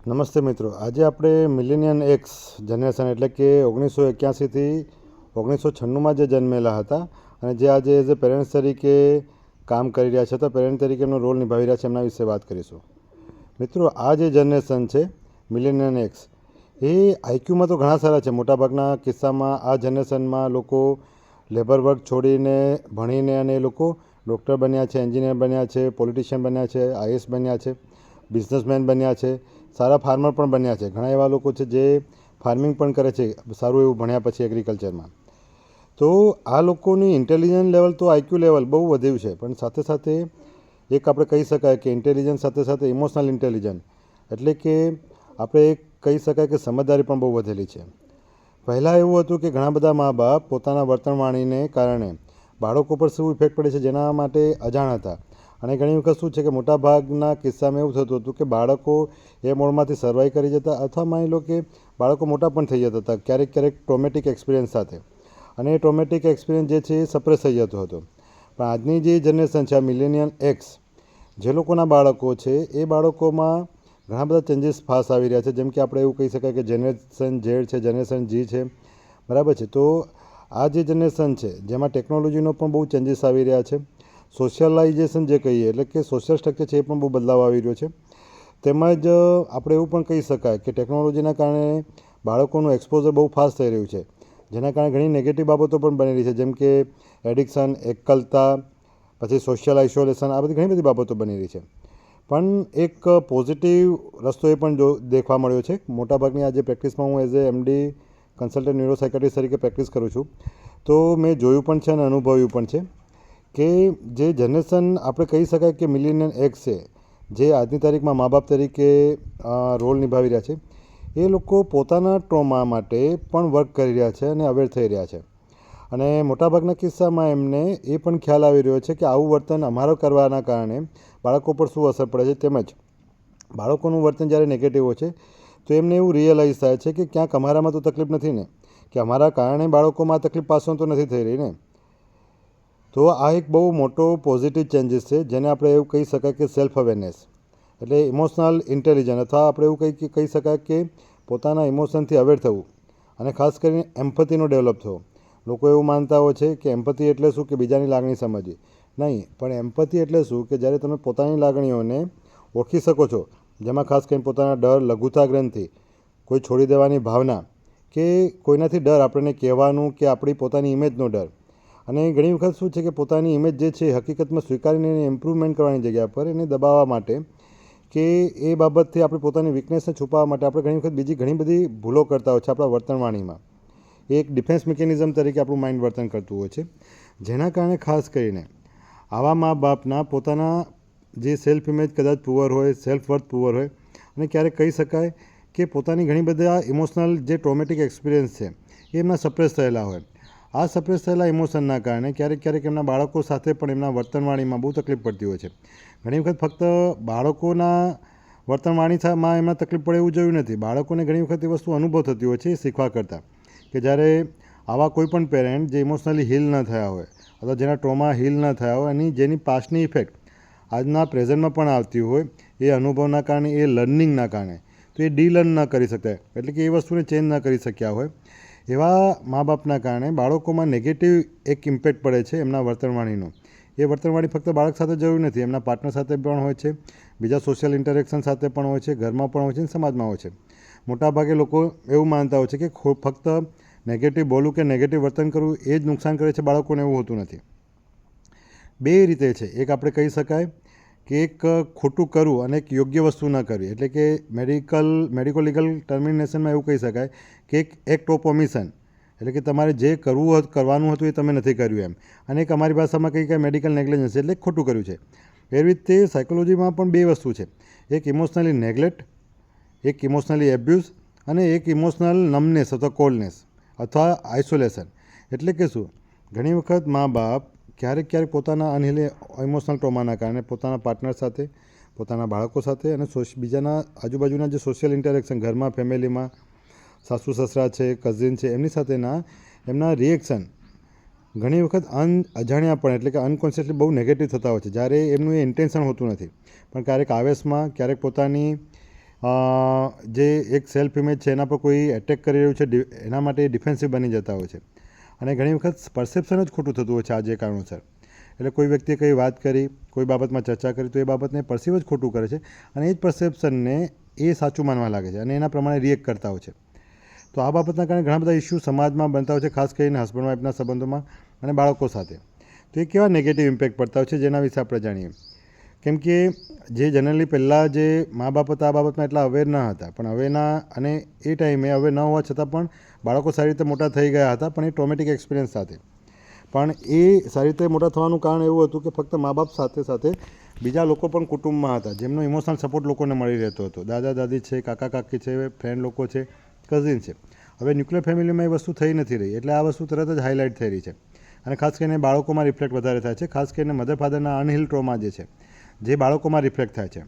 નમસ્તે મિત્રો, આજે આપણે મિલેનિયન એક્સ જનરેશન એટલે કે 1981થી 1996માં જે જન્મેલા હતા અને જે આજે એઝ એ પેરેન્ટ્સ તરીકે કામ કરી રહ્યા છે, તો પેરેન્ટ તરીકે એમનો રોલ નિભાવી રહ્યા છે, એમના વિશે વાત કરીશું. મિત્રો, આ જે જનરેશન છે મિલેનિયન એક્સ, એ આઈક્યુમાં તો ઘણા સારા છે. મોટાભાગના કિસ્સામાં આ જનરેશનમાં લોકો લેબર વર્ક છોડીને ભણીને અને એ લોકો ડૉક્ટર બન્યા છે, એન્જિનિયર બન્યા છે, પોલિટિશિયન બન્યા છે, આઈએસ બન્યા છે, બિઝનેસમેન બન્યા છે, સારા ફાર્મર પણ બન્યા છે. ઘણા એવા લોકો છે જે ફાર્મિંગ પણ કરે છે સારું એવું ભણ્યા પછી એગ્રીકલ્ચરમાં. તો આ લોકોની ઇન્ટેલિજન્સ લેવલ તો આઈક્યુ લેવલ બહુ વધ્યું છે, પણ સાથે સાથે એક આપણે કહી શકાય કે ઇન્ટેલિજન્સ સાથે સાથે ઇમોશનલ ઇન્ટેલિજન્સ એટલે કે આપણે એક કહી શકાય કે સમજદારી પણ બહુ વધેલી છે. પહેલાં એવું હતું કે ઘણા બધા મા બાપ પોતાના વર્તણવાણીને કારણે બાળકો પર શું ઇફેક્ટ પડે છે જેના માટે અજાણ હતા. અને ઘણી વખત શું છે કે મોટાભાગના કિસ્સામાં એવું થતું હતું કે બાળકો એ મોડમાંથી સર્વાઈવ કરી જતા, અથવા માની લો કે બાળકો મોટા પણ થઈ જતા હતા ક્યારેક ક્યારેક ટ્રોમેટિક એક્સપિરિયન્સ સાથે, અને એ ટ્રોમેટિક એક્સપિરિયન્સ જે છે એ સપ્રેસ થઈ જતો હતો. પણ આજની જે જનરેશન છે આ મિલેનિયલ એક્સ, જે લોકોના બાળકો છે એ બાળકોમાં ઘણા બધા ચેન્જીસ ફાસ્ટ આવી રહ્યા છે. જેમ કે આપણે એવું કહી શકાય કે જનરેશન ઝેડ છે, જનરેશન જી છે, બરાબર છે. તો આ જે જનરેશન છે જેમાં ટેકનોલોજીનો પણ બહુ ચેન્જીસ આવી રહ્યા છે. સોશિયલાઇઝેશન જે કહીએ એટલે કે સોશિયલ સ્ટ્રક્ચર છે એ પણ બહુ બદલાવ આવી રહ્યો છે. તેમજ આપણે એવું પણ કહી શકાય કે ટેકનોલોજીના કારણે બાળકોનું એક્સપોઝર બહુ ફાસ્ટ થઈ રહ્યું છે, જેના કારણે ઘણી નેગેટિવ બાબતો પણ બની રહી છે. જેમ કે એડિક્શન, એકલતા, પછી સોશિયલ આઇસોલેશન, આ બધી ઘણી બધી બાબતો બની રહી છે. પણ એક પોઝિટિવ રસ્તો એ પણ દેખવા મળ્યો છે. મોટાભાગની આ જે પ્રેક્ટિસમાં હું as a MD consultant neuropsychiatrist તરીકે પ્રેક્ટિસ કરું છું, તો મેં જોયું પણ છે અને અનુભવ્યું પણ છે કે જે જનરેશન આપણે કહી શકાય કે મિલેનિયલ એક્સ છે, જે આજની તારીખમાં મા બાપ તરીકે રોલ નિભાવી રહ્યા છે, એ લોકો પોતાના ટ્રોમા માટે પણ વર્ક કરી રહ્યા છે અને અવેર થઈ રહ્યા છે. અને મોટાભાગના કિસ્સામાં એમને એ પણ ખ્યાલ આવી રહ્યો છે કે આવું વર્તન અમારો કરવાના કારણે બાળકો પર શું અસર પડે છે. તેમજ બાળકોનું વર્તન જ્યારે નેગેટિવ હોય છે તો એમને એવું રિયલાઇઝ થાય છે કે ક્યાંક અમારામાં તો તકલીફ નથી ને, કે અમારા કારણે બાળકોમાં તકલીફ પાસો તો નથી થઈ રહી ને. તો આ એક બહુ મોટો પોઝિટિવ ચેન્જીસ છે, જેને આપણે એવું કહી શકાય કે સેલ્ફ અવેરનેસ એટલે ઇમોશનલ ઇન્ટેલિજન્સ, અથવા આપણે એવું કહી શકાય કે પોતાના ઇમોશનથી અવેર થવું, અને ખાસ કરીને એમ્પથીનો ડેવલપ થવો. લોકો એવું માનતા હોય છે કે એમ્પથી એટલે શું કે બીજાની લાગણી સમજવી. નહીં, પણ એમ્પથી એટલે શું કે જ્યારે તમે પોતાની લાગણીઓને ઓળખી શકો છો, જેમાં ખાસ કરીને પોતાના ડર, લઘુતા ગ્રંથિ, કોઈ છોડી દેવાની ભાવના, કે કોઈનાથી ડર, આપણને કહેવાનું કે આપણી પોતાની ઇમેજનો ડર. અને ઘણી વખત શું છે કે પોતાની ઇમેજ જે છે હકીકતમાં સ્વીકારીને એને ઇમ્પ્રુવમેન્ટ કરવાની જગ્યા પર એને દબાવવા માટે, કે એ બાબતથી આપણે પોતાની વીકનેસને છુપાવવા માટે આપણે ઘણી વખત બીજી ઘણી બધી ભૂલો કરતા હોય છે આપણા વર્તણવાણીમાં. એક ડિફેન્સ મિકેનિઝમ તરીકે આપણું માઇન્ડ વર્તન કરતું હોય છે, જેના કારણે ખાસ કરીને આવા મા બાપના પોતાના જે સેલ્ફ ઇમેજ કદાચ પુઅર હોય, સેલ્ફ વર્થ પુઅર હોય, અને ક્યારેક કહી શકાય કે પોતાની ઘણી બધા ઇમોશનલ જે ટ્રોમેટિક એક્સપિરિયન્સ છે એ એમના સપ્રેસ થયેલા હોય. આ સપ્રેસ થયેલા ઇમોશનના કારણે ક્યારેક ક્યારેક એમના બાળકો સાથે પણ એમના વર્તનવાણીમાં બહુ તકલીફ પડતી હોય છે. ઘણી વખત ફક્ત બાળકોના વર્તનવાણીમાં એમાં તકલીફ પડે એવું જોયું નથી. બાળકોને ઘણી વખત એ વસ્તુ અનુભવ થતી હોય છે એ શીખવા કરતાં, કે જ્યારે આવા કોઈ પણ પેરેન્ટ જે ઇમોશનલી હીલ ન થયા હોય, અથવા જેના ટ્રોમા હીલ ન થયા હોય, અને જેની પાસ્ટની ઇફેક્ટ આજના પ્રેઝન્ટમાં પણ આવતી હોય, એ અનુભવના કારણે, એ લર્નિંગના કારણે, તો એ ડીલર્ન ન કરી શકતા, એટલે કે એ વસ્તુને ચેન્જ ન કરી શક્યા હોય, એવા મા બાપના કારણે બાળકોમાં નેગેટિવ એક ઇમ્પેક્ટ પડે છે એમના વર્તણવાણીનો. એ વર્તણવાણી ફક્ત બાળક સાથે જરૂરી નથી, એમના પાર્ટનર સાથે પણ હોય છે, બીજા સોશિયલ ઇન્ટરેક્શન સાથે પણ હોય છે, ઘરમાં પણ હોય છે, સમાજમાં હોય છે. મોટાભાગે લોકો એવું માનતા હોય છે કે ફક્ત નેગેટિવ બોલવું કે નેગેટિવ વર્તન કરવું એ જ નુકસાન કરે છે બાળકોને. એવું હોતું નથી. બે રીતે છે. એક આપણે કહી શકાય કે એક ખોટું કરવું અને એક યોગ્ય વસ્તુ ન કરવી, એટલે કે મેડિકો લીગલ ટર્મિનેશનમાં એવું કહી શકાય કે એક એક્ટ ઓફ ઓમિશન, એટલે કે તમારે જે કરવાનું હતું એ તમે નથી કર્યું એમ. અને એક અમારી ભાષામાં કહી કે મેડિકલ નેગ્લિજન્સ, એટલે ખોટું કર્યું છે. એવી રીતે સાયકોલોજીમાં પણ બે વસ્તુ છે, એક ઇમોશનલી નેગ્લેક્ટ, એક ઇમોશનલી એબ્યુઝ, અને એક ઇમોશનલ નમનેસ અથવા કોલ્ડનેસ અથવા આઇસોલેશન. એટલે કે શું, ઘણી વખત મા બાપ ક્યારેક ક્યારેક પોતાના ઇમોશનલ ટ્રોમાના કારણે પોતાના પાર્ટનર સાથે, પોતાના બાળકો સાથે, અને બીજાના આજુબાજુના જે સોશિયલ ઇન્ટરેક્શન, ઘરમાં, ફેમિલીમાં, સાસુ સસરા છે, કઝિન છે, એમની સાથેના એમના રિએક્શન ઘણી વખત અજાણ્યાપણે, એટલે કે અનકોન્શિયસલી બહુ નેગેટિવ થતા હોય છે, જ્યારે એમનું એ ઇન્ટેન્શન હોતું નથી. પણ ક્યારેક આવેશમાં, ક્યારેક પોતાની જે એક સેલ્ફ ઇમેજ છે એના પર કોઈ એટેક કરી રહ્યું છે એના માટે ડિફેન્સિવ બની જતા હોય છે અને ઘણી વખત પરસેપ્શન જ ખોટું થતું હોય છે આ જે કારણોસર. એટલે કોઈ વ્યક્તિએ કંઈ વાત કરી, કોઈ બાબતમાં ચર્ચા કરી તો એ બાબતને પરસીવ જ ખોટું કરે છે અને એ જ પરસેપ્શનને એ સાચું માનવા લાગે છે અને એના પ્રમાણે રિએક્ટ કરતા હોય છે. તો આ બાબતના કારણે ઘણા બધા ઇસ્યુ સમાજમાં બનતા હોય છે, ખાસ કરીને હસબન્ડ વાઈફના સંબંધોમાં અને બાળકો સાથે. તો એ કેવા નેગેટિવ ઇમ્પેક્ટ પડતા હોય છે જેના વિશે આપણે જાણીએ. કેમ કે જે જનરલી પહેલાં જે મા બાપ હતા આ બાબતમાં એટલા અવેર ન હતા, પણ હવેના અને એ ટાઈમે હવે ન હોવા છતાં પણ બાળકો સારી રીતે મોટા થઈ ગયા હતા, પણ એ ટ્રોમેટિક એક્સપિરિયન્સ સાથે. પણ એ સારી રીતે મોટા થવાનું કારણ એવું હતું કે ફક્ત મા બાપ સાથે સાથે બીજા લોકો પણ કુટુંબમાં હતા જેમનો ઇમોશનલ સપોર્ટ લોકોને મળી રહેતો હતો. દાદા દાદી છે, કાકા કાકી છે, ફ્રેન્ડ લોકો છે, કઝિન છે. હવે ન્યુક્લિયર ફેમિલીમાં એ વસ્તુ થઈ નથી રહી, એટલે આ વસ્તુ તરત જ હાઇલાઇટ થઈ રહી છે અને ખાસ કરીને બાળકોમાં રિફ્લેક્ટ વધારે થાય છે. ખાસ કરીને મધર ફાધરના અનહિલ ટ્રોમા જે છે જે બાળકોમાં રિફ્લેક્ટ થાય છે.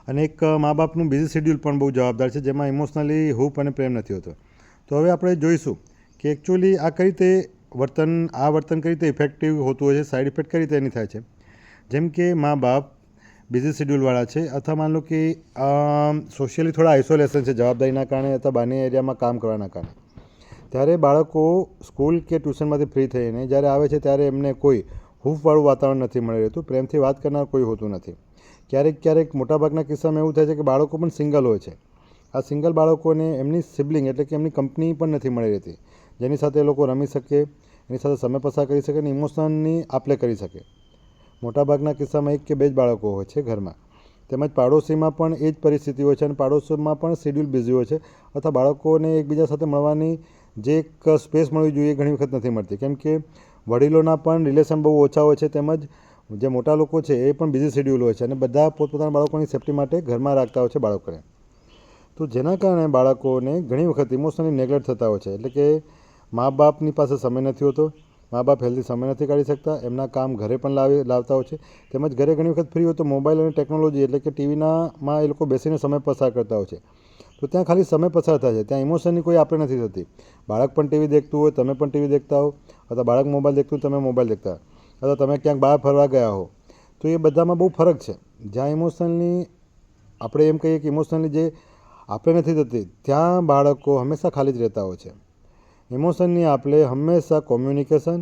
અને એક મા બાપનું બિઝી શેડ્યુલ પણ બહુ જવાબદાર છે જેમાં ઇમોશનલી હૂપ અને પ્રેમ નથી હોતો. તો હવે આપણે જોઈશું કે એકચ્યુઅલી આ કઈ રીતે વર્તન કઈ રીતે ઇફેક્ટિવ હોતું હોય છે, સાઈડ ઇફેક્ટ કઈ રીતે એની થાય છે. જેમ કે મા બાપ બિઝી શેડ્યુલવાળા છે અથવા માન લો કે સોશિયલી થોડા આઇસોલેશન છે જવાબદારીના કારણે અથવા બહારની એરિયામાં કામ કરવાના કારણે, ત્યારે બાળકો સ્કૂલ કે ટ્યુશનમાંથી ફ્રી થઈને જ્યારે આવે છે ત્યારે એમને કોઈ હૂંફવાળું વાતાવરણ નથી મળી રહેતું, પ્રેમથી વાત કરનાર કોઈ હોતું નથી. ક્યારેક મોટાભાગના કિસ્સામાં એવું થાય છે કે બાળકો પણ સિંગલ હોય છે. આ સિંગલ બાળકોને એમની સિબલિંગ એટલે કે એમની કંપની પણ નથી મળી રહેતી જેની સાથે એ લોકો રમી શકે, એની સાથે સમય પસાર કરી શકે અને ઇમોશનની આપલે કરી શકે. મોટાભાગના કિસ્સામાં એક કે બે જ બાળકો હોય છે ઘરમાં. તેમજ પાડોશીમાં પણ એ જ પરિસ્થિતિ હોય છે અને પાડોશીમાં પણ શેડ્યુલ બિઝી હોય છે અથવા બાળકોને એકબીજા સાથે મળવાની જે એક સ્પેસ મળવી જોઈએ એ ઘણી વખત નથી મળતી. કેમ કે વડીલોના પણ રિલેશન બહુ ઓછા હોય છે, તેમજ જે મોટા લોકો છે એ પણ બિઝી શેડ્યુલ હોય છે અને બધા પોતપોતાના બાળકોની સેફટી માટે ઘરમાં રાખતા હોય છે બાળકોને. તો જેના કારણે બાળકોને ઘણી વખત ઇમોશનલી નેગ્લેક્ટ થતા હોય છે. એટલે કે મા બાપની પાસે સમય નથી હોતો, મા બાપ હેલ્ધી સમય નથી કાઢી શકતા, એમના કામ ઘરે પણ લાવતા હોય છે. તેમજ ઘરે ઘણી વખત ફ્રી હોય તો મોબાઈલ અને ટેકનોલોજી એટલે કે ટીવીમાં એ લોકો બેસીને સમય પસાર કરતા હોય છે. તો ત્યાં ખાલી સમય પસાર થાય છે, ત્યાં ઇમોશનની કોઈ આપણે નથી થતી. બાળક પણ ટીવી દેખતું હોય, તમે પણ ટીવી દેખતા હો, અથવા બાળક મોબાઈલ દેખતું હોય, તમે મોબાઈલ દેખતા હો, અથવા તમે ક્યાંક બહાર ફરવા ગયા હો. તો એ બધામાં બહુ ફરક છે. જ્યાં ઇમોશનલી આપણે એમ કહીએ કે ઇમોશનલી જે આપણે નથી થતી ત્યાં બાળકો હંમેશા ખાલી જ રહેતા હોય છે. ઇમોશનની આપણે હંમેશા કોમ્યુનિકેશન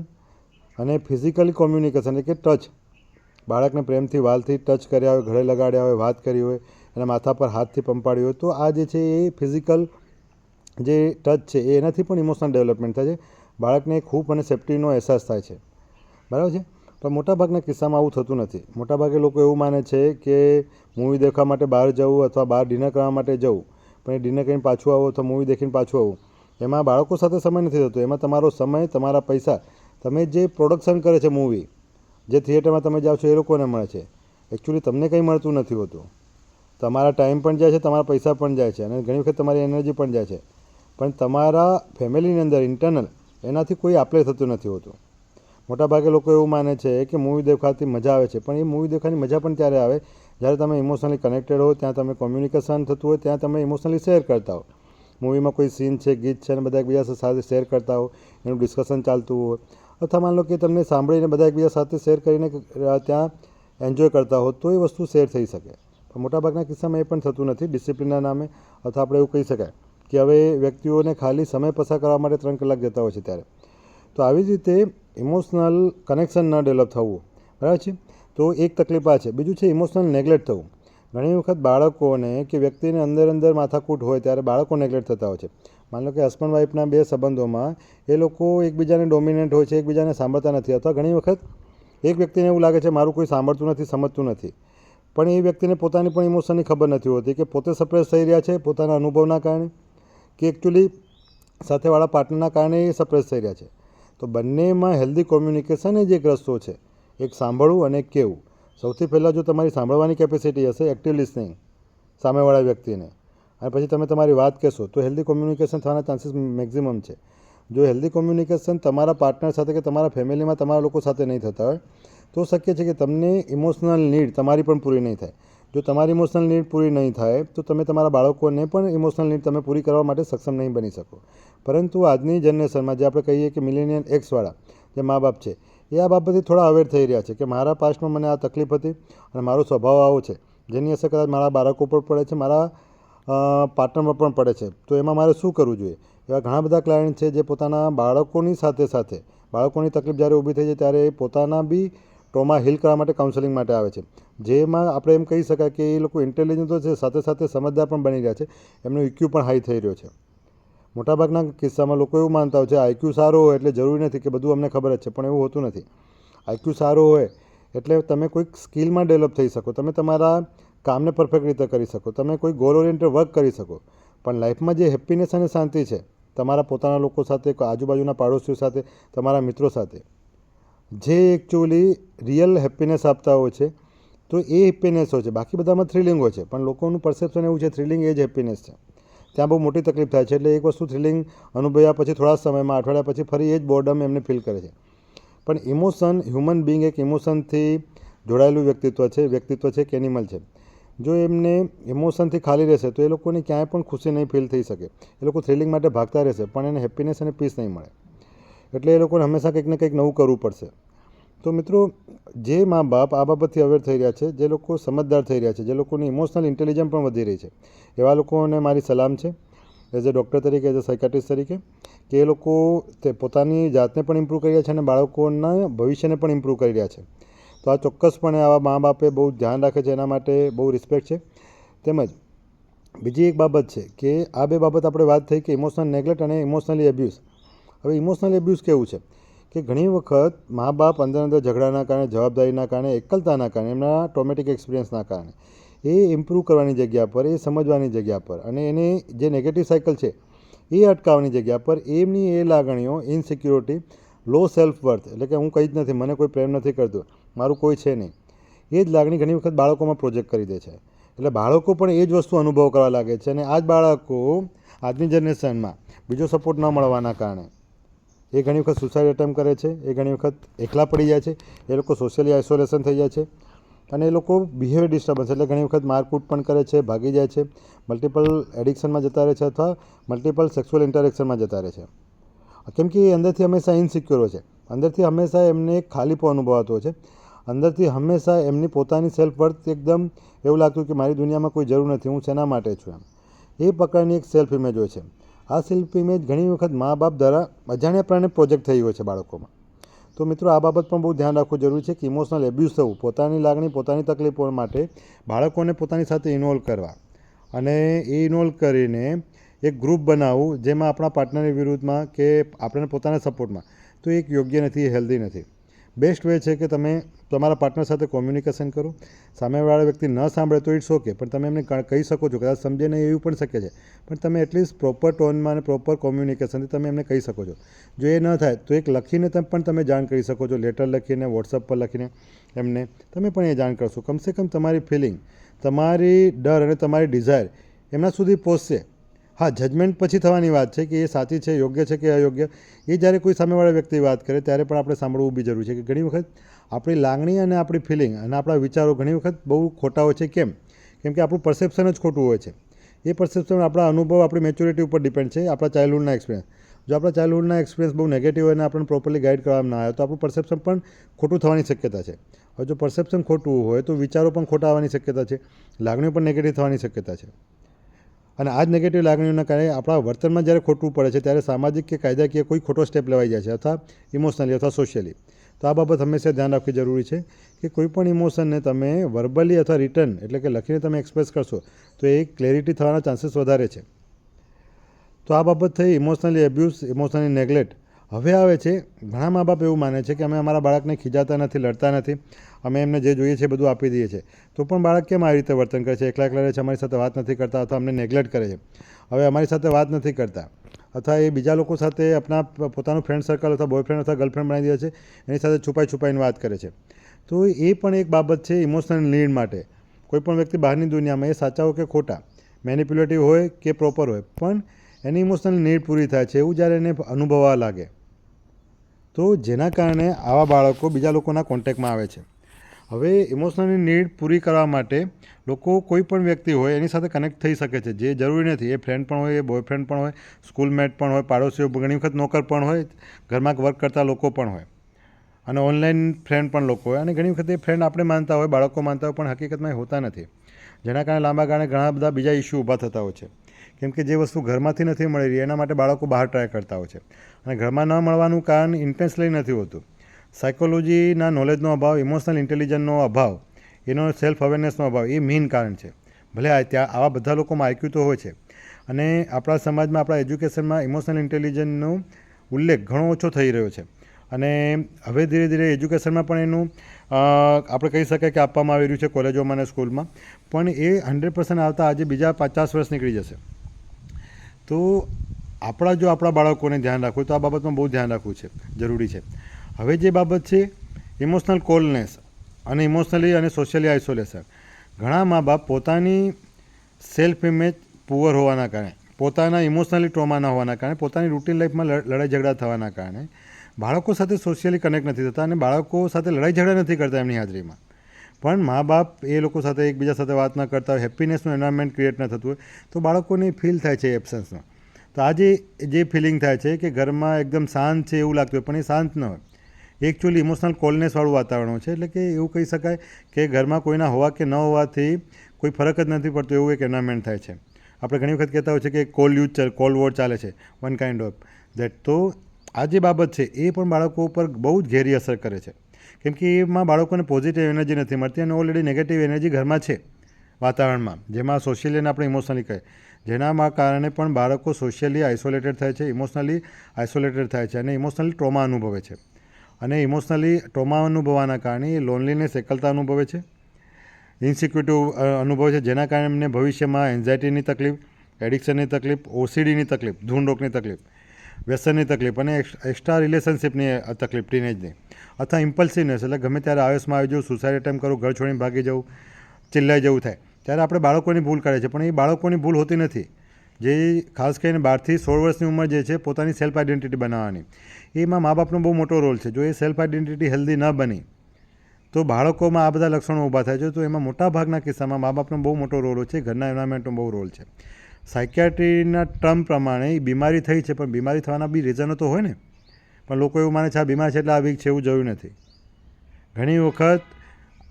અને ફિઝિકલી કોમ્યુનિકેશન એટલે કે ટચ, બાળકને પ્રેમથી વાલથી ટચ કર્યા હોય, ગળે લગાડ્યા હોય, વાત કરી હોય, એના માથા પર હાથથી પંપાડ્યું હોય, તો આ જે છે એ ફિઝિકલ જે ટચ છે એ એનાથી પણ ઇમોશનલ ડેવલપમેન્ટ થાય છે. બાળકને એક હૂંફ અને સેફ્ટીનો અહેસાસ થાય છે. બરાબર છે. પણ મોટાભાગના કિસ્સામાં આવું થતું નથી. મોટાભાગે લોકો એવું માને છે કે મૂવી દેખવા માટે બહાર જવું અથવા બહાર ડિનર કરવા માટે જવું, પણ એ ડિનર કરીને પાછું આવો અથવા મૂવી દેખીને પાછું આવું, એમાં બાળકો સાથે સમય નથી થતો. એમાં તમારો સમય, તમારા પૈસા, તમે જે પ્રોડક્શન કરે છે મૂવી, જે થિયેટરમાં તમે જાઓ છો એ લોકોને મળે છે. એકચ્યુઅલી તમને કંઈ મળતું નથી હોતું. તમારા ટાઈમ પણ જાય છે, તમારા પૈસા પણ જાય છે અને ઘણી વખત તમારી એનર્જી પણ જાય છે. પણ તમારા ફેમિલીની અંદર ઇન્ટરનલ એનાથી કોઈ આપલે થતું નથી હોતું. મોટાભાગે લોકો એવું માને છે કે મૂવી દેખવાથી મજા આવે છે, પણ એ મૂવી દેખવાની મજા પણ ત્યારે આવે જ્યારે તમે ઇમોશનલી કનેક્ટેડ હો, ત્યાં તમે કોમ્યુનિકેશન થતું હોય, ત્યાં તમે ઇમોશનલી શેર કરતા હો. મૂવીમાં કોઈ સીન છે, ગીત છે અને બધા એકબીજા સાથે શેર કરતા હો, એનું ડિસ્કશન ચાલતું હોય, અથવા માન લો કે તમને સાંભળીને બધા એકબીજા સાથે શેર કરીને ત્યાં એન્જોય કરતા હો, તો એ વસ્તુ શેર થઈ શકે. પણ મોટાભાગના કિસ્સામાં એ પણ થતું નથી ડિસિપ્લિનના નામે, અથવા આપણે એવું કહી શકાય કે હવે વ્યક્તિઓને ખાલી સમય પસાર કરવા માટે 3 કલાક જતા હોય છે ત્યારે. તો આવી જ રીતે ઇમોશનલ કનેક્શન ન ડેવલપ થવું, બરાબર છે. તો એક તકલીફ આ છે. બીજું છે ઇમોશનલ નેગ્લેક્ટ થવું. ઘણી વખત બાળકોને કે વ્યક્તિને અંદર માથાકૂટ હોય ત્યારે બાળકો નેગ્લેક્ટ થતા હોય છે. માની લો કે હસબન્ડ વાઈફના બે સંબંધોમાં એ લોકો એકબીજાને ડોમિનેન્ટ હોય છે, એકબીજાને સાંભળતા નથી, અથવા ઘણી વખત એક વ્યક્તિને એવું લાગે છે મારું કોઈ સાંભળતું નથી, સમજતું નથી, પણ એ વ્યક્તિને પોતાની પણ ઇમોશનની ખબર નથી હોતી કે પોતે સપ્રેસ થઈ રહ્યા છે પોતાના અનુભવના કારણે, કે એકચ્યુઅલી સાથેવાળા પાર્ટનરના કારણે એ સપ્રેસ થઈ રહ્યા છે. તો બંનેમાં હેલ્ધી કોમ્યુનિકેશન જ એક રસ્તો છે, એક સાંભળવું અને એક કહેવું. સૌથી પહેલાં જો તમારી સાંભળવાની કેપેસિટી હશે, એક્ટિવ લિસનિંગ સામેવાળા વ્યક્તિને, અને પછી તમે તમારી વાત કહેશો, તો હેલ્ધી કોમ્યુનિકેશન થવાના ચાન્સીસ મેક્ઝિમમ છે. જો હેલ્ધી કોમ્યુનિકેશન તમારા પાર્ટનર સાથે કે તમારા ફેમિલીમાં તમારા લોકો સાથે નહીં થતા હોય તો શક્ય છે કે તમને ઇમોશનલ નીડ તમારી પણ પૂરી નહીં થાય. જો તમારી ઇમોશનલ નીડ પૂરી નહીં થાય તો તમે તમારા બાળકોને પણ ઇમોશનલ નીડ તમે પૂરી કરવા માટે સક્ષમ નહીં બની શકો. પરંતુ આજની જનરેશનમાં જે આપણે કહીએ કે મિલેનિયલ એક્સવાળા જે મા બાપ છે એ આ બાબતથી થોડા અવેર થઈ રહ્યા છે કે મારા પાસ્ટમાં મને આ તકલીફ હતી અને મારો સ્વભાવ આવો છે, જેની અસર કદાચ મારા બાળકો પર પડે છે, મારા પાર્ટનર પર પણ પડે છે. તો એમાં મારે શું કરવું જોઈએ? એવા ઘણા બધા ક્લાયન્ટ છે જે પોતાના બાળકોની સાથે સાથે બાળકોની તકલીફ જ્યારે ઊભી થઈ જાય ત્યારે એ પોતાના બી ટ્રોમા હીલ કરવા માટે કાઉન્સેલિંગ માટે આવે છે. જેમાં આપણે એમ કહી શકાય કે એ લોકો ઇન્ટેલિજન્ટ તો છે, સાથે સાથે સમજદાર પણ બની રહ્યા છે. એમનો ઇક્યુ પણ હાઈ થઈ રહ્યો છે. મોટાભાગના કિસ્સામાં લોકો એવું માનતા હોય છે આઈક્યુ સારો હોય એટલે જરૂરી નથી કે બધું અમને ખબર જ છે, પણ એવું હોતું નથી. આઈક્યુ સારો હોય એટલે તમે કોઈક સ્કિલમાં ડેવલપ થઈ શકો, તમે તમારા કામને પરફેક્ટ રીતે કરી શકો, તમે કોઈ ગોલ ઓરિએન્ટેડ વર્ક કરી શકો. પણ લાઈફમાં જે હેપીનેસ અને શાંતિ છે તમારા પોતાના લોકો સાથે, આજુબાજુના પાડોશીઓ સાથે, તમારા મિત્રો સાથે, જે એકચ્યુઅલી રિયલ હેપીનેસ આપતા હોય છે, તો એ હેપીનેસ હોય છે. બાકી બધામાં થ્રિલિંગ હોય છે, પણ લોકોનું પરસેપ્શન એવું છે થ્રિલિંગ એ જ હેપીનેસ છે. ત્યાં બહુ મોટી તકલીફ થાય છે. એટલે એક વસ્તુ થ્રિલિંગ અનુભવ્યા પછી થોડા સમયમાં, અઠવાડિયા પછી ફરી એ જ બોર્ડમ એમને ફીલ કરે છે. પણ ઇમોશન, હ્યુમન બિંગ એક ઇમોશનથી જોડાયેલું વ્યક્તિત્વ છે કે એનિમલ છે. જો એમને ઇમોશનથી ખાલી રહેશે તો એ લોકોને ક્યાંય પણ ખુશી નહીં ફીલ થઈ શકે. એ લોકો થ્રિલિંગ માટે ભાગતા રહેશે, પણ એને હેપીનેસ અને પીસ નહીં મળે. એટલે એ લોકોને હંમેશા કંઈક ને કંઈક નવું કરવું પડશે. તો મિત્રો, જે મા બાપ આ બાબતથી અવેર થઈ રહ્યા છે, જે લોકો સમજદાર થઈ રહ્યા છે, જે લોકોની ઇમોશનલ ઇન્ટેલિજન્સ પણ વધી રહી છે, એવા લોકોને મારી સલામ છે એઝ અ ડૉક્ટર તરીકે, એઝ અ સાયકાટ્રિસ્ટ તરીકે, કે એ લોકો તે પોતાની જાતને પણ ઇમ્પ્રૂવ કરી રહ્યા છે અને બાળકોના ભવિષ્યને પણ ઇમ્પ્રૂવ કરી રહ્યા છે. તો આ ચોક્કસપણે આવા મા બાપે બહુ ધ્યાન રાખે છે, એના માટે બહુ રિસ્પેક્ટ છે. તેમજ બીજી એક બાબત છે કે આ બે બાબત આપણે વાત થઈ કે ઇમોશનલ નેગ્લેક્ટ અને ઇમોશનલી એબ્યુઝ. હવે ઇમોશનલ એબ્યુઝ કેવું છે કે ઘણી વખત મા બાપ અંદર ઝઘડાના કારણે, જવાબદારીના કારણે, એકલતાના કારણે, એમના ટ્રોમેટિક એક્સપિરિયન્સના કારણે એ ઇમ્પ્રૂવ કરવાની જગ્યા પર, એ સમજવાની જગ્યા પર અને એની જે નેગેટિવ સાયકલ છે એ અટકાવવાની જગ્યા પર એમની એ લાગણીઓ, ઇનસિક્યોરિટી, લો સેલ્ફ વર્થ, એટલે કે હું કંઈ જ નથી, મને કોઈ પ્રેમ નથી કરતું, મારું કોઈ છે નહીં, એ જ લાગણી ઘણી વખત બાળકોમાં પ્રોજેક્ટ કરી દે છે. એટલે બાળકો પણ એ જ વસ્તુ અનુભવ કરવા લાગે છે. અને આ જ બાળકો આજની જનરેશનમાં બીજો સપોર્ટ ન મળવાના કારણે એ ઘણી વખત સુસાઇડ એટેમ્પ કરે છે, એ ઘણી વખત એકલા પડી જાય છે, એ લોકો સોશિયલી આઇસોલેશન થઈ જાય છે અને એ લોકો બિહેવિયર ડિસ્ટર્બન્સ, એટલે ઘણી વખત મારકૂટ પણ કરે છે, ભાગી જાય છે, મલ્ટિપલ એડિક્શનમાં જતા રહે છે અથવા મલ્ટિપલ સેક્સ્યુઅલ ઇન્ટરેક્શનમાં જતા રહે છે. કેમ કે એ અંદરથી હંમેશા ઇનસિક્યોર હોય છે, અંદરથી હંમેશા એમને એક ખાલીપો અનુભવાતો હોય છે, અંદરથી હંમેશા એમની પોતાની સેલ્ફ વર્થ એકદમ એવું લાગતું કે મારી દુનિયામાં કોઈ જરૂર નથી, હું શેના માટે છું એમ. એ પ્રકારની એક સેલ્ફ ઇમેજ હોય છે. આ સેલ્ફ ઇમેજ ઘણી વખત મા બાપ દ્વારા અજાણ્યાપણે પ્રોજેક્ટ થઈ હોય છે બાળકોમાં. તો મિત્રો, આ બાબત પણ બહુ ધ્યાન રાખવું જરૂરી છે કે ઇમોશનલ એબ્યુઝ થવું, પોતાની લાગણી, પોતાની તકલીફો માટે બાળકોને પોતાની સાથે ઇન્વોલ્વ કરવા અને એ ઇન્વોલ્વ કરીને એક ગ્રુપ બનાવવું જેમાં આપણા પાર્ટનરની વિરુદ્ધમાં કે આપણે પોતાના સપોર્ટમાં, તો એક યોગ્ય નથી, એ હેલ્ધી નથી. બેસ્ટ વે છે કે તમે તમારા પાર્ટનર સાથે કોમ્યુનિકેશન કરો. સામેવાળા વ્યક્તિ ન સાંભળે તો ઇટ્સ ઓકે, પણ તમે એમને કહી શકો છો. કદાચ સમજે નહીં એવું પણ શક્ય છે, પણ તમે એટલીસ્ટ પ્રોપર ટોનમાં અને પ્રોપર કોમ્યુનિકેશનથી તમે એમને કહી શકો છો. જો એ ન થાય તો એક લખીને પણ તમે જાણ કરી શકો છો, લેટર લખીને, વોટ્સઅપ પર લખીને એમને તમે પણ એ જાણ કરશો. કમસે કમ તમારી ફિલિંગ, તમારી ડર અને તમારી ડિઝાયર એમના સુધી પહોંચશે. હા, જજમેન્ટ પછી થવાની વાત છે કે એ સાચી છે, યોગ્ય છે કે અયોગ્ય, એ જ્યારે કોઈ સામેવાળા વ્યક્તિ વાત કરે ત્યારે પણ આપણે સાંભળવું બી જરૂરી છે. કે ઘણી વખત આપણી લાગણી અને આપણી ફિલિંગ અને આપણા વિચારો ઘણી વખત બહુ ખોટા હોય છે. કેમ કે આપણું પરસેપ્શન જ ખોટું હોય છે. એ પરસેપ્શન આપણા અનુભવ, આપણી મેચ્યોરિટી ઉપર ડિપેન્ડ છે, આપણા ચાઇલ્ડહુડના એક્સપિરિયન્સ. જો આપણા ચાઇલ્ડહુડના એક્સપિરિયન્સ બહુ નેગેટિવ હોય અને આપણને પ્રોપરલી ગાઈડ કરવામાં ના આવે તો આપણું પરસેપ્શન પણ ખોટું થવાની શક્યતા છે. હવે જો પરસેપ્શન ખોટું હોય તો વિચારો પણ ખોટા આવવાની શક્યતા છે, લાગણીઓ પણ નેગેટિવ થવાની શક્યતા છે. અને આ જ નેગેટિવ લાગણીઓના કારણે આપણા વર્તનમાં જ્યારે ખોટું પડે છે ત્યારે સામાજિક કે કાયદાકીય કોઈ ખોટો સ્ટેપ લેવાઈ જાય છે, અથવા ઇમોશનલી અથવા સોશિયલી. તો આ બાબત હંમેશા ધ્યાન રાખવી જરૂરી છે કે કોઈ પણ ઇમોશનને તમે વર્બલી અથવા રિટર્ન, એટલે કે લખીને તમે એક્સપ્રેસ કરશો તો એ ક્લેરિટી થવાના ચાન્સીસ વધારે છે. તો આ બાબત થઈ ઇમોશનલી એબ્યુઝ, ઇમોશનલી નેગ્લેક્ટ. હવે આવે છે, ઘણા મા બાપ એવું માને છે કે અમે અમારા બાળકને ખીજાતા નથી, લડતા નથી, અમે એમને જે જોઈએ છે બધું આપી દઈએ છીએ, તો પણ બાળક કેમ આવી રીતે વર્તન કરે છે, એકલા એકલા રહે છે, અમારી સાથે વાત નથી કરતા અથવા અમને નેગ્લેક્ટ કરે છે. હવે અમારી સાથે વાત નથી કરતા અથવા એ બીજા લોકો સાથે પોતાનું ફ્રેન્ડ સર્કલ અથવા બોયફ્રેન્ડ અથવા ગર્લફ્રેન્ડ બનાવી દે છે, એની સાથે છુપાઈને વાત કરે છે. તો એ પણ એક બાબત છે ઇમોશનલ નીડ માટે. કોઈ પણ વ્યક્તિ બહારની દુનિયામાં, એ સાચા હોય કે ખોટા, મેનિપ્યુલેટિવ હોય કે પ્રોપર હોય, પણ એની ઇમોશનલ નીડ પૂરી થાય છે એવું જ્યારે એને અનુભવવા લાગે, તો જેના કારણે આવા બાળકો બીજા લોકોના કોન્ટેક્ટમાં આવે છે. હવે ઇમોશનલી નીડ પૂરી કરવા માટે લોકો, કોઈ પણ વ્યક્તિ હોય એની સાથે કનેક્ટ થઈ શકે છે. જે જરૂરી નથી એ ફ્રેન્ડ પણ હોય, એ બોયફ્રેન્ડ પણ હોય, સ્કૂલમેટ પણ હોય, પાડોશીઓ, ઘણી વખત નોકર પણ હોય, ઘરમાં વર્ક કરતા લોકો પણ હોય અને ઓનલાઈન ફ્રેન્ડ પણ લોકો હોય. અને ઘણી વખત એ ફ્રેન્ડ આપણે માનતા હોય, બાળકો માનતા હોય, પણ હકીકતમાં એ હોતા નથી. જેના કારણે લાંબા ગાળે ઘણા બધા બીજા ઇસ્યુ ઊભા થતા હોય છે. કેમ કે જે વસ્તુ ઘરમાંથી નથી મળી રહી એના માટે બાળકો બહાર ટ્રાય કરતા હોય છે, અને ઘરમાં ન મળવાનું કારણ ઇન્ટેન્શનલી નથી હોતું. સાયકોલોજીના નોલેજનો અભાવ, ઇમોશનલ ઇન્ટેલિજન્સનો અભાવ, એનો સેલ્ફ અવેરનેસનો અભાવ એ મેઇન કારણ છે. ભલે ત્યાં આવા બધા લોકોમાં આઈક્યુ તો હોય છે, અને આપણા સમાજમાં, આપણા એજ્યુકેશનમાં ઇમોશનલ ઇન્ટેલિજન્સનો ઉલ્લેખ ઘણો ઓછો થઈ રહ્યો છે. અને હવે ધીરે ધીરે એજ્યુકેશનમાં પણ એનું આપણે કહી શકાય કે આપવામાં આવી રહ્યું છે કોલેજોમાં અને સ્કૂલમાં, પણ એ 100% આવતા આજે બીજા 50 વર્ષ નીકળી જશે. તો આપણા બાળકોને ધ્યાન રાખવું, તો આ બાબતમાં બહુ ધ્યાન રાખવું છે, જરૂરી છે. હવે જે બાબત છે ઇમોશનલ કોલ્ડનેસ અને ઇમોશનલી અને સોશિયલી આઇસોલેશન. ઘણા મા બાપ પોતાની સેલ્ફ ઇમેજ પુઅર હોવાના કારણે, પોતાના ઇમોશનલી ટ્રોમાના હોવાના કારણે, પોતાની રૂટીન લાઈફમાં લડાઈ ઝઘડા થવાના કારણે બાળકો સાથે સોશિયલી કનેક્ટ નથી થતા, અને બાળકો સાથે લડાઈ ઝઘડા નથી કરતા એમની હાજરીમાં. પણ મા બાપ એ લોકો સાથે એકબીજા સાથે વાત ન કરતા હોય, હેપીનેસનું એન્વાયરમેન્ટ ક્રિએટ ન થતું હોય, તો બાળકોને ફીલ થાય છે એબ્સન્સનો. તો આજે જે ફિલિંગ થાય છે કે ઘરમાં એકદમ શાંત છે એવું લાગતું હોય, પણ એ શાંત ન હોય. એકચ્યુઅલી ઇમોશનલ કોલ્ડનેસવાળું વાતાવરણ છે. એટલે કે એવું કહી શકાય કે ઘરમાં કોઈના હોવા કે ન હોવાથી કોઈ ફરક જ નથી પડતો એવું એક એન્વાયરમેન્ટ થાય છે. આપણે ઘણી વખત કહેતા હોય છે કે કોલ્ડ વોર ચાલે છે, વન કાઇન્ડ ઓફ દેટ. તો આ જે બાબત છે એ પણ બાળકો ઉપર બહુ જ ઘેરી અસર કરે છે. કેમ કે એમાં બાળકોને પોઝિટિવ એનર્જી નથી મળતી, અને ઓલરેડી નેગેટિવ એનર્જી ઘરમાં છે વાતાવરણમાં, જેમાં સોશિયલી અને આપણે ઇમોશનલી કહે, જેનામાં કારણે પણ બાળકો સોશિયલી આઇસોલેટેડ થાય છે, ઇમોશનલી આઇસોલેટેડ થાય છે, અને ઇમોશનલી ટ્રોમા અનુભવે છે. અને ઇમોશનલી ટ્રોમા અનુભવવાના કારણે એ લોનલીનેસ, એકલતા અનુભવે છે, ઇન્સિક્યુરિટી અનુભવે છે, જેના કારણે એમને ભવિષ્યમાં એન્ઝાયટીની તકલીફ, એડિક્શનની તકલીફ, ઓસીડીની તકલીફ, ધૂંઢરોગની તકલીફ, વ્યસનની તકલીફ, અને એક્સ્ટ્રા રિલેશનશિપની તકલીફ, ટીનેજની, અથવા ઇમ્પલ્સિવનેસ, એટલે ગમે ત્યારે આવેશમાં આવી જવું, સુસાઇડ એટેમ્પ કરવું, ઘર છોડીને ભાગી જવું, ચિલ્લાઈ જવું થાય. ત્યારે આપણે બાળકોની ભૂલ કાઢે છે, પણ એ બાળકોની ભૂલ હોતી નથી. જે ખાસ કરીને 12 થી 16 વર્ષની ઉંમર જે છે પોતાની સેલ્ફ આઇડેન્ટિટી બનાવવાની, એમાં મા બાપનો બહુ મોટો રોલ છે. જો એ સેલ્ફ આઇડેન્ટિટી હેલ્ધી ન બની તો બાળકોમાં આ બધા લક્ષણો ઊભા થાય છે. તો એમાં મોટા ભાગના કિસ્સામાં મા બાપનો બહુ મોટો રોલ છે, ઘરના એન્વાયરમેન્ટનો બહુ રોલ છે. સાયકિયાટ્રીના ટર્મ પ્રમાણે એ બીમારી થઈ છે, પણ બીમારી થવાના બી રીઝનો તો હોય ને. પણ લોકો એવું માને છે આ બીમાર છે એટલે આ વીક છે, એવું જોયું નથી. ઘણી વખત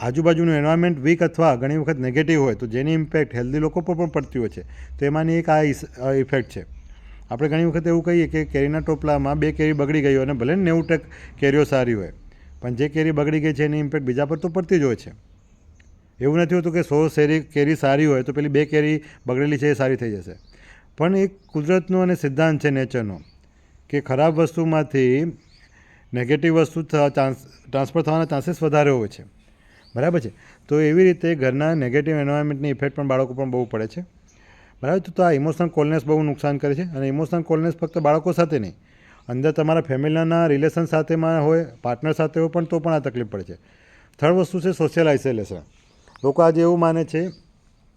આજુબાજુનું એન્વાયરમેન્ટ વીક અથવા ઘણી વખત નેગેટિવ હોય, તો જેની ઇમ્પેક્ટ હેલ્ધી લોકો પર પણ પડતી હોય છે. તો એમાંની એક આ ઇફેક્ટ છે. આપણે ઘણી વખત એવું કહીએ કે કેરીના ટોપલામાં 2 કેરી બગડી ગઈ હોય, અને ભલે 90% કેરીઓ સારી હોય, પણ જે કેરી બગડી ગઈ છે એની ઇમ્પેક્ટ બીજા પર તો પડતી જ હોય છે. એવું નથી હોતું કે 100 કેરી સારી હોય તો પેલી 2 કેરી બગડેલી છે એ સારી થઈ જશે. પણ એક કુદરતનો અને સિદ્ધાંત છે નેચરનો, કે ખરાબ વસ્તુમાંથી નેગેટિવ વસ્તુ ટ્રાન્સફર થવાના ચાન્સીસ વધારે હોય છે. બરાબર છે. તો એવી રીતે ઘરના નેગેટિવ એન્વાયરમેન્ટની ઇફેક્ટ પણ બાળકો પણ બહુ પડે છે. બરાબર. તો આ ઇમોશનલ કોલ્ડનેસ બહુ નુકસાન કરે છે. અને ઇમોશનલ કોલ્ડનેસ ફક્ત બાળકો સાથે નહીં, અંદર તમારા ફેમિલીના રિલેશન સાથેમાં હોય, પાર્ટનર સાથે હોય, પણ તો પણ આ તકલીફ પડે છે. થર્ડ વસ્તુ છે સોશિયલ આઇસોલેશન. લોકો આજે એવું માને છે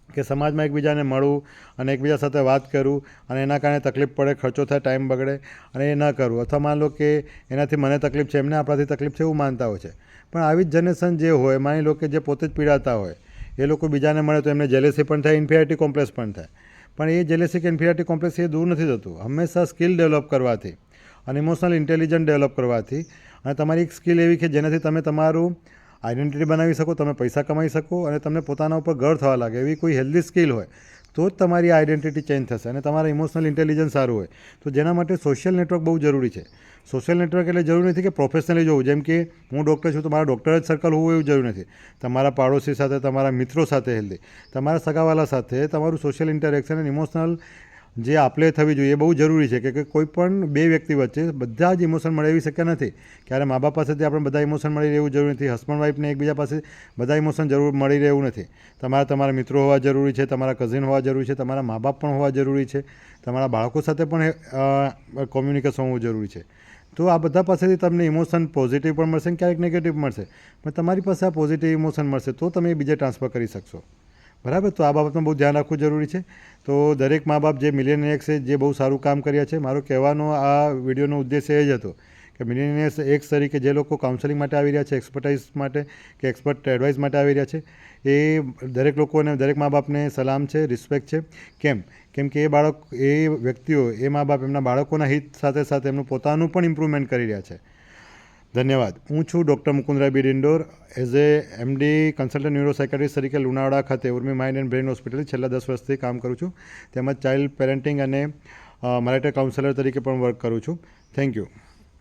કે સમાજમાં એકબીજાને મળવું અને એકબીજા સાથે વાત કરું, અને એના કારણે તકલીફ પડે, ખર્ચો થાય, ટાઈમ બગડે, અને એ ન કરવું. અથવા માન લો કે એનાથી મને તકલીફ છે, એમને આપણાથી તકલીફ છે, એવું માનતા હોય છે. પણ આવી જ જનરેશન જે હોય, માની લો કે જે પોતે જ પીડાતા હોય, એ લોકો બીજાને મળે તો એમને જેલેસી પણ થાય, ઇન્ફિરિયોરિટી કોમ્પ્લેક્સ પણ થાય. પણ એ જેલેસી કે ઇન્ફિરિયોરિટી કોમ્પ્લેક્સ એ દૂર નથી થતું. હંમેશા સ્કિલ ડેવલપ કરવાથી અને ઇમોશનલ ઇન્ટેલિજન્સ ડેવલપ કરવાથી, અને તમારી એક સ્કિલ એવી કે જેનાથી તમે તમારું આઈડેન્ટિટી બનાવી શકો, તમે પૈસા કમાઈ શકો, અને તમને પોતાના ઉપર ગર્વ થવા લાગે, એવી કોઈ હેલ્ધી સ્કિલ હોય તો જ તમારી આઈડેન્ટિટી ચેન્જ થશે, અને તમારા ઇમોશનલ ઇન્ટેલિજન્સ સારું હોય. તો જેના માટે સોશિયલ નેટવર્ક બહુ જરૂરી છે. સોશિયલ નેટવર્ક એટલે જરૂરી નથી કે પ્રોફેશનલી જોવું, જેમ કે હું ડૉક્ટર છું તો મારા ડૉક્ટર જ સર્કલ હોવું એવું જરૂરી નથી. તમારા પાડોશી સાથે, તમારા મિત્રો સાથે હેલ્ધી, તમારા સગાવાલા સાથે તમારું સોશિયલ ઇન્ટરેક્શન અને ઇમોશનલ જે આપલે થવી જોઈએ એ બહુ જરૂરી છે. કે કોઈ પણ બે વ્યક્તિ વચ્ચે બધા જ ઇમોશન મળે એવી શક્ય નથી. ક્યારે મા બાપ પાસેથી આપણે બધા ઇમોશન મળી રહેવું જરૂરી નથી. હસબન્ડ વાઈફને એકબીજા પાસે બધા ઇમોશન જરૂર મળી રહેવું નથી. તમારા મિત્રો હોવા જરૂરી છે, તમારા કઝિન હોવા જરૂરી છે, તમારા મા બાપ પણ હોવા જરૂરી છે, તમારા બાળકો સાથે પણ કોમ્યુનિકેશન હોવું જરૂરી છે. તો આ બધા પાસેથી તમને ઇમોશન પોઝિટિવ પણ મળશે, ક્યારેક નેગેટિવ મળશે, પણ તમારી પાસે આ પોઝિટિવ ઇમોશન મળશે તો તમે બીજે ટ્રાન્સફર કરી શકશો. બરાબર. તો આ બાબતમાં બહુ ધ્યાન રાખવું જરૂરી છે. તો દરેક મા બાપ જે મિલેનિયલ્સ છે, જે બહુ સારું કામ કર્યા છે, મારો કહેવાનો આ વિડીયોનો ઉદ્દેશ્ય એ જ હતો કે મિલેનિયલ્સ એક્સ તરીકે જે લોકો કાઉન્સેલિંગ માટે આવી રહ્યા છે, એક્સપર્ટાઇઝ માટે કે એક્સપર્ટ એડવાઇસ માટે આવી રહ્યા છે, એ દરેક લોકોને, દરેક મા બાપને સલામ છે, રિસ્પેક્ટ છે. કેમ કે એ વ્યક્તિઓ, એ મા બાપ એમના બાળકોના હિત સાથે સાથે એમનું પોતાનું પણ ઇમ્પ્રુવમેન્ટ કરી રહ્યા છે. ધન્યવાદ. હું છું doctor Mukundray B Dindor. As a MD consultant neuropsychiatrist તરીકે લુણાવાડા ખાતે Urmi mind and brain hospital છેલ્લા 10 વર્ષથી કામ કરું છું. તેમજ ચાઇલ્ડ પેરેન્ટિંગ અને મેરિટલ કાઉન્સેલર તરીકે પણ વર્ક કરું છું. Thank you.